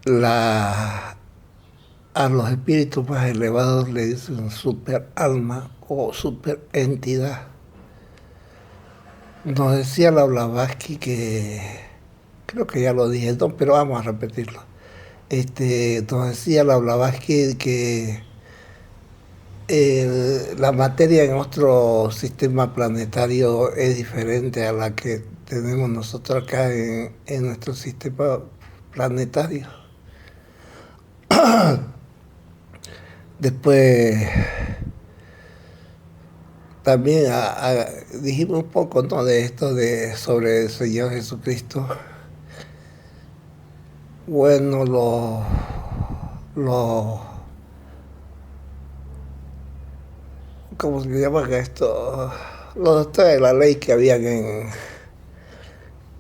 la, a los espíritus más elevados le dicen super alma o super entidad. Nos decía la Blavatsky que, creo que ya lo dije, no, pero vamos a repetirlo. Nos decía la Blavatsky que la materia en nuestro sistema planetario es diferente a la que tenemos nosotros acá en nuestro sistema planetario. Después también dijimos un poco, ¿no?, de esto sobre el Señor Jesucristo. Bueno, lo ¿cómo se llama esto? Los doctores de la ley que habían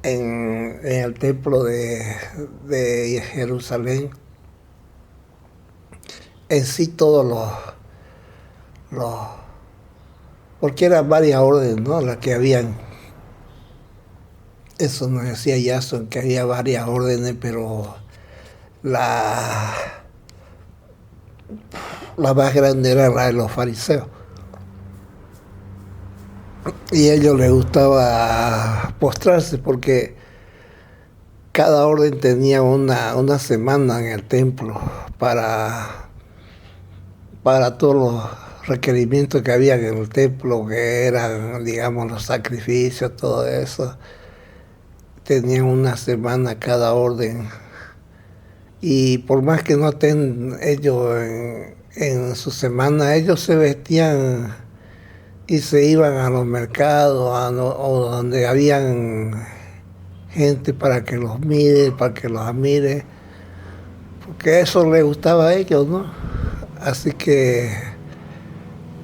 en el templo de Jerusalén, en sí todos los porque eran varias órdenes, ¿no?, las que habían. Eso nos decía Jason, que había varias órdenes, pero la, la más grande era la de los fariseos. Y a ellos les gustaba postrarse porque cada orden tenía una semana en el templo para todos los requerimientos que había en el templo, que eran, digamos, los sacrificios, todo eso. Tenían una semana cada orden. Y por más que no estén ellos en su semana, ellos se vestían y se iban a los mercados o donde habían gente para que los mire, para que los admire, porque eso les gustaba a ellos, ¿no? Así que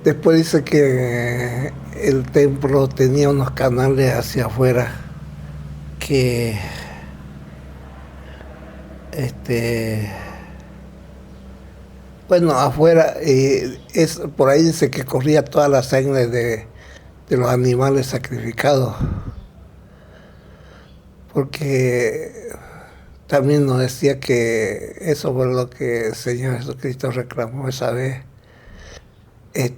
después dice que el templo tenía unos canales hacia afuera que bueno, afuera, por ahí dice que corría toda la sangre de los animales sacrificados, porque también nos decía que eso fue lo que el Señor Jesucristo reclamó esa vez. Era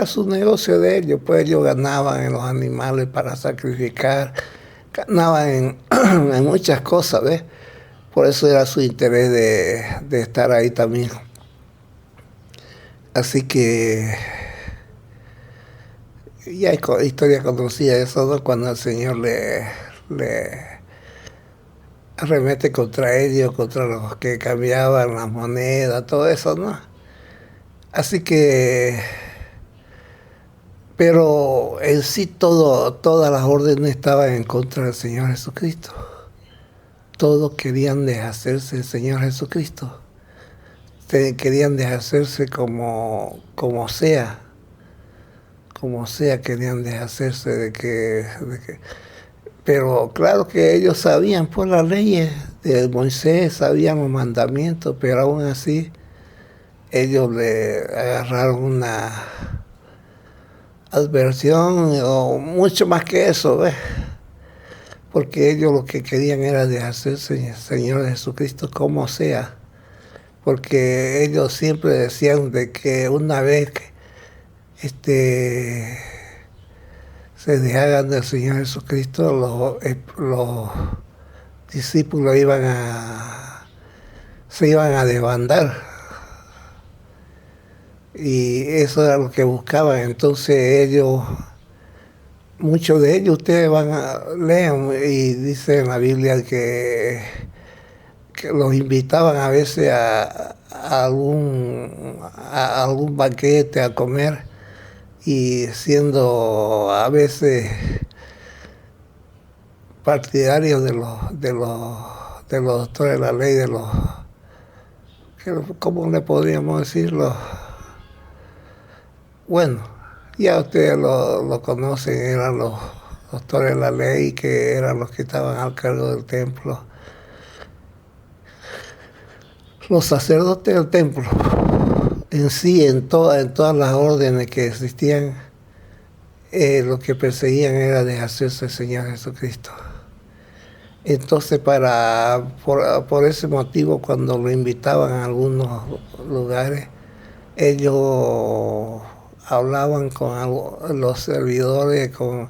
su negocio de ellos, pues ellos ganaban en los animales para sacrificar, ganaban en muchas cosas, ¿ves? Por eso era su interés de estar ahí también. Así que ya hay historia conocida de eso, ¿no?, cuando el Señor le arremete contra ellos, contra los que cambiaban las monedas, todo eso, ¿no? Así que, pero en sí todas las órdenes estaban en contra del Señor Jesucristo. Todos querían deshacerse del Señor Jesucristo. Querían deshacerse como sea querían deshacerse de que. Pero claro que ellos sabían por las leyes de Moisés, sabían los mandamientos, pero aún así ellos le agarraron una adversión o mucho más que eso, ¿ves? Porque ellos lo que querían era deshacerse del Señor Jesucristo como sea, porque ellos siempre decían de que una vez se deshagan del Señor Jesucristo, los discípulos se iban a desbandar. Y eso era lo que buscaban. Entonces muchos de ellos, ustedes lean y dice en la Biblia que los invitaban a veces a algún banquete a comer, y siendo a veces partidarios de los doctores de la ley, ¿cómo le podríamos decirlo? Bueno, ya ustedes lo conocen, eran los doctores de la ley, que eran los que estaban al cargo del templo. Los sacerdotes del templo, en sí, en todas las órdenes que existían, lo que perseguían era deshacerse del Señor Jesucristo. Entonces, por ese motivo, cuando lo invitaban a algunos lugares, ellos hablaban con los servidores, con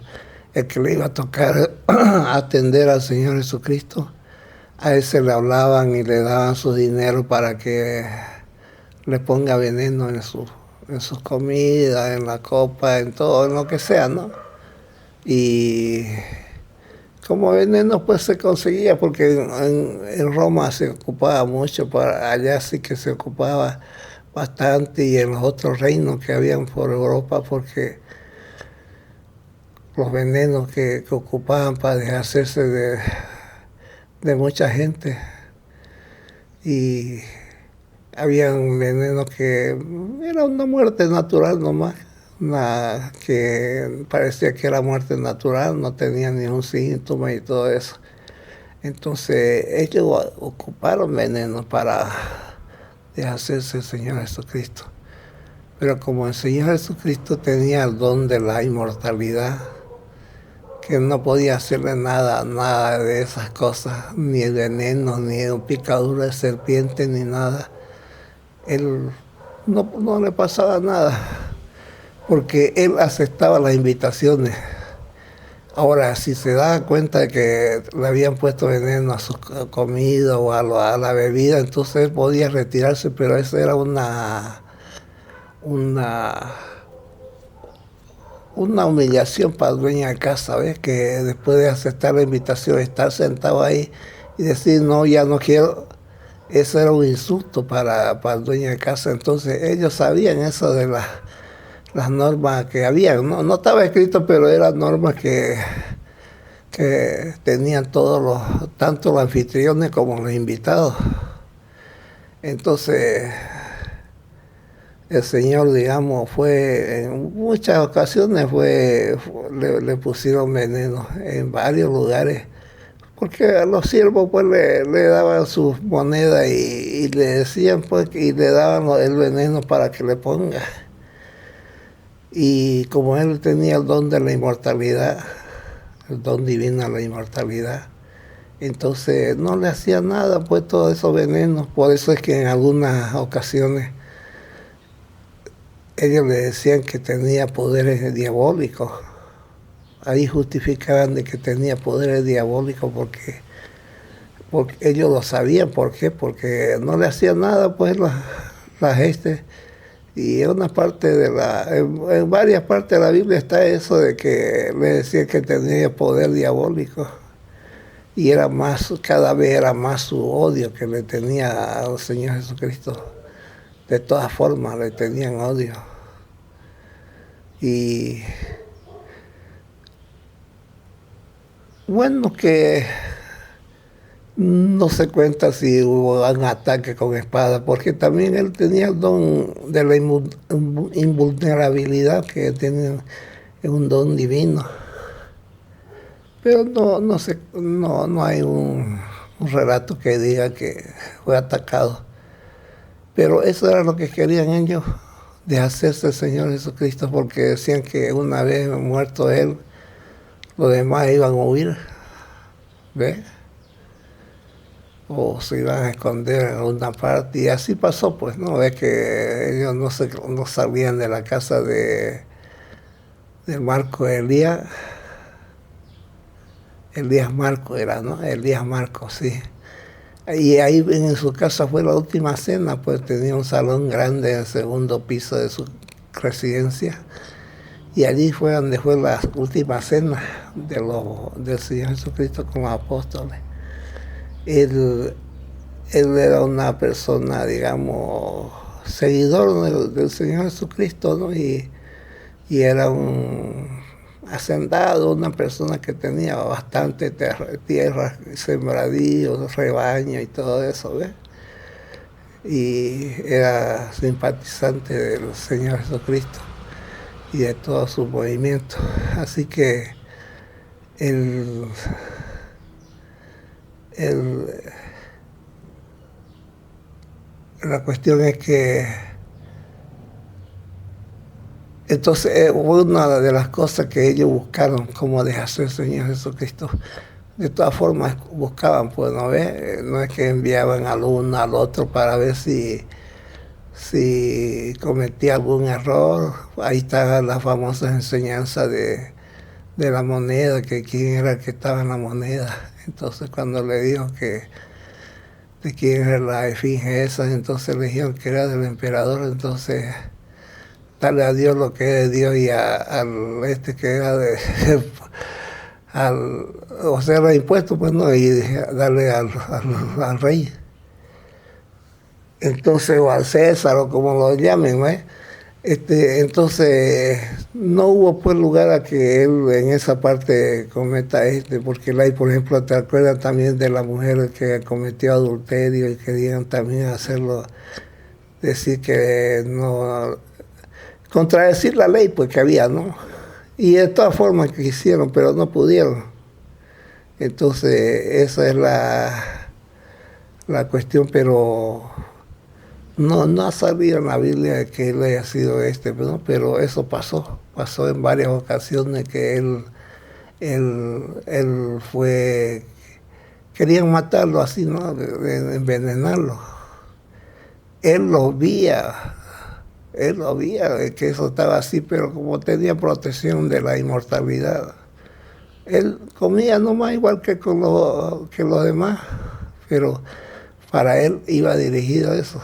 el que le iba a tocar atender al Señor Jesucristo. A ese le hablaban y le daban su dinero para que le ponga veneno en sus comidas, en la copa, en todo, en lo que sea, ¿no? Y como veneno pues se conseguía, porque en Roma se ocupaba mucho, allá sí que se ocupaba bastante, y en los otros reinos que habían por Europa, porque los venenos que ocupaban para deshacerse de mucha gente. Y habían venenos que era una muerte natural nomás, que parecía que era muerte natural, no tenía ningún síntoma y todo eso. Entonces ellos ocuparon veneno para deshacerse del Señor Jesucristo. Pero como el Señor Jesucristo tenía el don de la inmortalidad, que no podía hacerle nada de esas cosas, ni el veneno, ni el picadura de serpiente, ni nada, él no le pasaba nada, porque él aceptaba las invitaciones. Ahora, si se daba cuenta de que le habían puesto veneno a su comida o a la bebida, entonces él podía retirarse, pero eso era una humillación para el dueño de casa, ¿ves? Que después de aceptar la invitación, estar sentado ahí y decir, no, ya no quiero, eso era un insulto para el dueño de casa. Entonces ellos sabían eso de las normas que habían, ¿no? No estaba escrito, pero eran normas que tenían tanto los anfitriones como los invitados. Entonces el Señor, digamos, en muchas ocasiones le pusieron veneno en varios lugares, porque a los siervos pues le daban sus monedas y le decían pues, y le daban el veneno para que le ponga. Y como él tenía el don de la inmortalidad, el don divino de la inmortalidad, entonces no le hacía nada pues todos esos venenos. Por eso es que en algunas ocasiones ellos le decían que tenía poderes diabólicos. Ahí justificaban de que tenía poderes diabólicos porque ellos lo sabían. ¿Por qué? Porque no le hacían nada pues la gente. Y en varias partes de la Biblia está eso de que le decían que tenía poder diabólico. Y cada vez era más su odio que le tenía al Señor Jesucristo. De todas formas le tenían odio. Y bueno, que no se cuenta si hubo un ataque con espada, porque también él tenía el don de la invulnerabilidad, que tiene un don divino. Pero no hay un relato que diga que fue atacado. Pero eso era lo que querían ellos, de hacerse el Señor Jesucristo, porque decían que una vez muerto él, los demás iban a huir, ¿ves? O se iban a esconder en alguna parte, y así pasó, pues, ¿no? Ves que ellos no salían de la casa del Marco Elías Marco era, ¿no? Elías Marco, sí. Y ahí en su casa fue la última cena, pues tenía un salón grande en el segundo piso de su residencia, y allí fue donde fue la última cena del Señor Jesucristo con los apóstoles. Él era una persona, digamos, seguidor del Señor Jesucristo, ¿no? Y era un hacendado, una persona que tenía bastante tierra, sembradíos, rebaño y todo eso, ¿ves? Y era simpatizante del Señor Jesucristo y de todo su movimiento. Así que la cuestión es que entonces una de las cosas que ellos buscaron como deshacer al Señor Jesucristo de todas formas buscaban, pues, ¿no ves? No es que enviaban al uno al otro para ver si cometía algún error. Ahí está la famosa enseñanza de la moneda, que quién era el que estaba en la moneda. Entonces cuando le dijo que de quién era la esfinge esa, entonces le dijeron que era del emperador. Entonces darle a Dios lo que es de Dios y al este que era de o sea, los impuestos, pues no, y darle al rey. Entonces, o al César, o como lo llamen, ¿no? Entonces, no hubo pues lugar a que él en esa parte cometa porque hay, por ejemplo, te acuerdas también de la mujer que cometió adulterio y querían también hacerlo, decir que no, contradecir la ley pues que había, ¿no? Y de todas formas que quisieron, pero no pudieron. Entonces, esa es la cuestión, pero no ha salido en la Biblia que él haya sido ¿no? Pero eso pasó en varias ocasiones que él fue, querían matarlo así, ¿no? De envenenarlo. Él lo veía, que eso estaba así, pero como tenía protección de la inmortalidad, él comía nomás igual que que los demás, pero para él iba dirigido a eso.